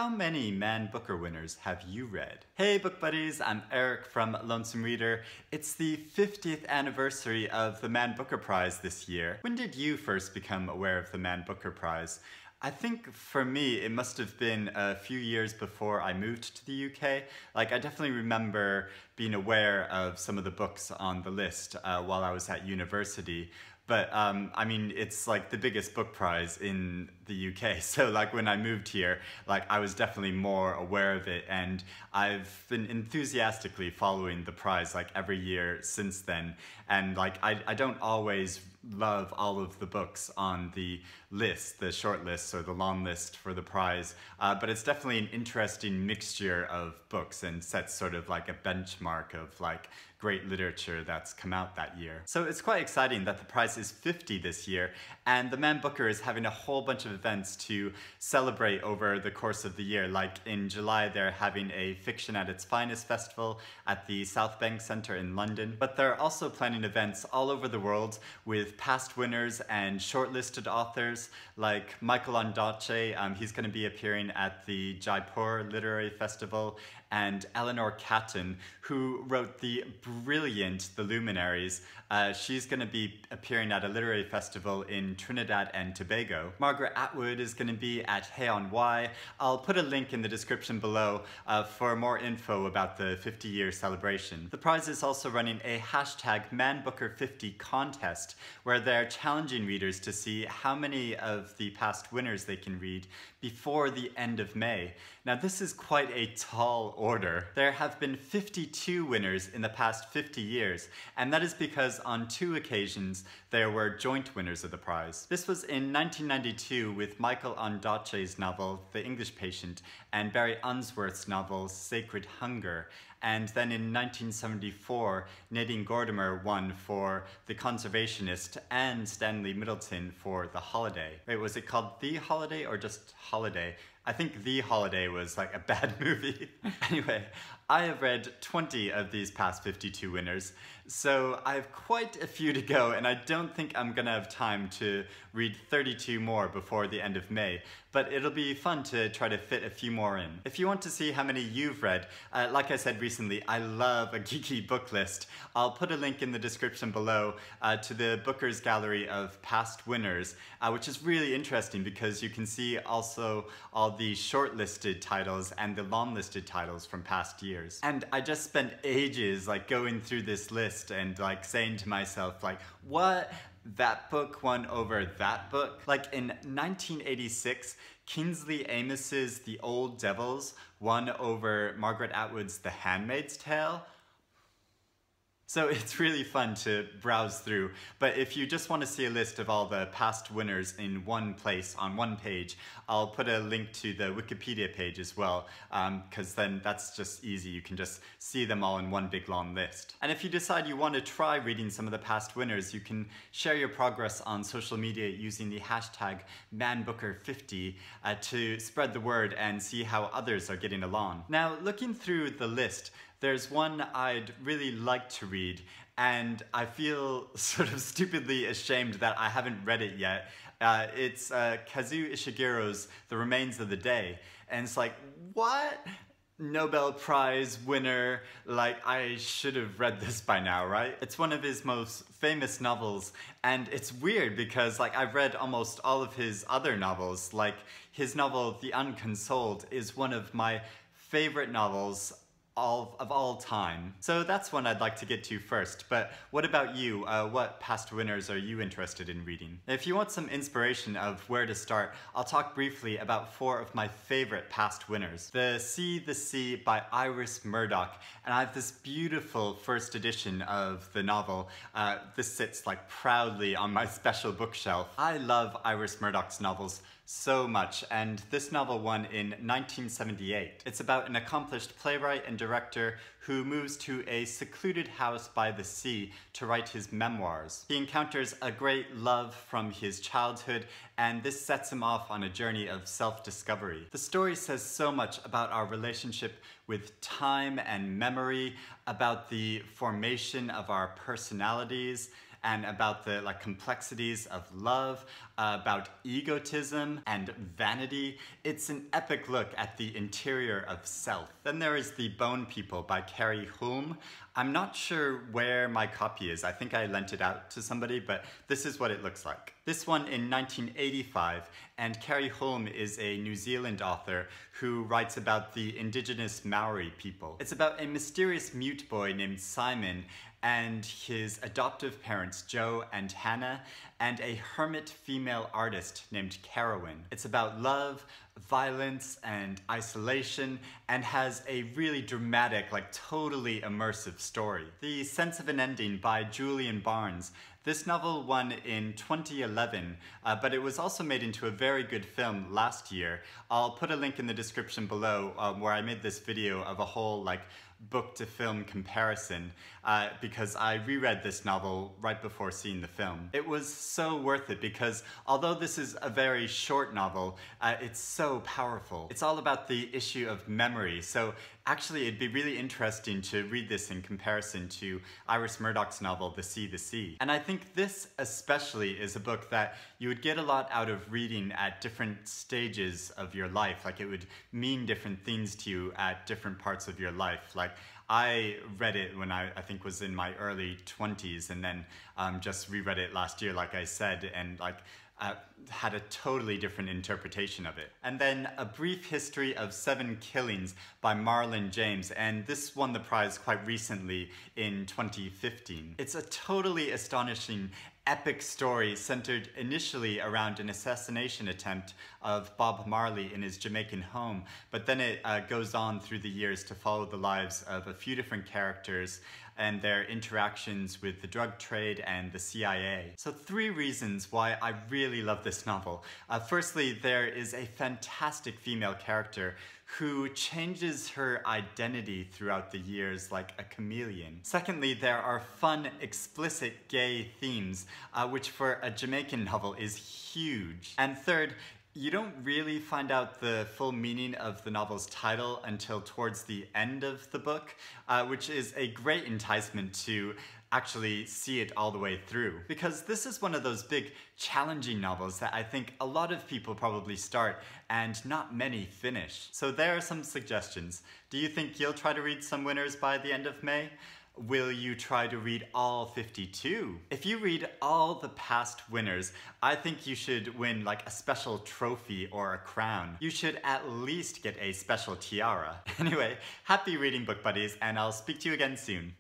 how many Man Booker winners have you read? Hey book buddies, I'm Eric from Lonesome Reader. It's the 50th anniversary of the Man Booker Prize this year. When did you first become aware of the Man Booker Prize? I think for me, it must have been a few years before I moved to the UK. Like, I definitely remember being aware of some of the books on the list while I was at university. But I mean, it's like the biggest book prize in the UK. So like when I moved here, like I was definitely more aware of it, and I've been enthusiastically following the prize like every year since then. And like I don't always love all of the books on the list, the short list or the long list for the prize, but it's definitely an interesting mixture of books and sets sort of like a benchmark of like great literature that's come out that year. So it's quite exciting that the prize is 50 this year, and the Man Booker is having a whole bunch of events to celebrate over the course of the year. Like in July, they're having a Fiction at its Finest festival at the South Bank Centre in London, but they're also planning events all over the world with past winners and shortlisted authors like Michael Ondaatje. He's going to be appearing at the Jaipur Literary Festival, and Eleanor Catton, who wrote the brilliant The Luminaries. She's going to be appearing at a literary festival in Trinidad and Tobago. Margaret Atwood is going to be at Hay on Wye. I'll put a link in the description below for more info about the 50-year celebration. The prize is also running a hashtag ManBooker50 contest, where they're challenging readers to see how many of the past winners they can read before the end of May. Now this is quite a tall order. There have been 52 winners in the past 50 years, and that is because on 2 occasions there were joint winners of the prize. This was in 1992 with Michael Ondaatje's novel The English Patient and Barry Unsworth's novel Sacred Hunger. And then in 1974, Nadine Gordimer won for The Conservationist and Stanley Middleton for The Holiday. Wait, was it called The Holiday or just Holiday? I think The Holiday was like a bad movie. Anyway, I have read 20 of these past 52 winners, so I have quite a few to go, and I don't think I'm gonna have time to read 32 more before the end of May, but it'll be fun to try to fit a few more in. If you want to see how many you've read, like I said recently, I love a geeky book list. I'll put a link in the description below to the Booker's Gallery of Past Winners, which is really interesting because you can see also all the shortlisted titles and the long-listed titles from past years. And I just spent ages like going through this list and like saying to myself like, what? That book won over that book? Like in 1986, Kingsley Amos's The Old Devils won over Margaret Atwood's The Handmaid's Tale. So it's really fun to browse through, but if you just want to see a list of all the past winners in one place on one page, I'll put a link to the Wikipedia page as well, because then that's just easy. You can just see them all in one big long list. And if you decide you want to try reading some of the past winners, you can share your progress on social media using the hashtag ManBooker50 to spread the word and see how others are getting along. Now, looking through the list, there's one I'd really like to read, and I feel sort of stupidly ashamed that I haven't read it yet. It's Kazuo Ishiguro's The Remains of the Day, and it's like, what? Nobel Prize winner, like I should have read this by now, right? It's one of his most famous novels, and it's weird because like I've read almost all of his other novels. Like his novel The Unconsoled is one of my favorite novels of all time. So that's one I'd like to get to first, but what about you? What past winners are you interested in reading? If you want some inspiration of where to start, I'll talk briefly about 4 of my favorite past winners. The Sea by Iris Murdoch, and I have this beautiful first edition of the novel. This sits like proudly on my special bookshelf. I love Iris Murdoch's novels so much, and this novel won in 1978. It's about an accomplished playwright and director who moves to a secluded house by the sea to write his memoirs. He encounters a great love from his childhood, and this sets him off on a journey of self-discovery. The story says so much about our relationship with time and memory, about the formation of our personalities, and about the complexities of love, about egotism and vanity. It's an epic look at the interior of self. Then there is The Bone People by Carrie Hulme. I'm not sure where my copy is. I think I lent it out to somebody, but this is what it looks like. This one in 1985, and Carrie Hulme is a New Zealand author who writes about the indigenous Maori people. It's about a mysterious mute boy named Simon and his adoptive parents Joe and Hannah, and a hermit female artist named Carowyn. It's about love, violence, and isolation, and has a really dramatic, totally immersive story. The Sense of an Ending by Julian Barnes. This novel won in 2011, but it was also made into a very good film last year. I'll put a link in the description below where I made this video of a whole book to film comparison because I reread this novel right before seeing the film. It was so worth it because although this is a very short novel, it's so powerful. It's all about the issue of memory, so actually it'd be really interesting to read this in comparison to Iris Murdoch's novel The Sea. And I think this especially is a book that you would get a lot out of reading at different stages of your life. It would mean different things to you at different parts of your life. I read it when I think was in my early 20s, and then just reread it last year, like I said, and had a totally different interpretation of it. And then A Brief History of 7 Killings by Marlon James, and this won the prize quite recently in 2015. It's a totally astonishing epic story centered initially around an assassination attempt of Bob Marley in his Jamaican home, but then it goes on through the years to follow the lives of a few different characters and their interactions with the drug trade and the CIA. So 3 reasons why I really love this novel. Firstly, there is a fantastic female character who changes her identity throughout the years like a chameleon. Secondly, there are fun, explicit gay themes, which for a Jamaican novel is huge. And third, you don't really find out the full meaning of the novel's title until towards the end of the book, which is a great enticement to actually see it all the way through. Because this is one of those big, challenging novels that I think a lot of people probably start and not many finish. So there are some suggestions. Do you think you'll try to read some winners by the end of May? Will you try to read all 52? If you read all the past winners, I think you should win a special trophy or a crown. You should at least get a special tiara. Anyway, happy reading, book buddies, and I'll speak to you again soon.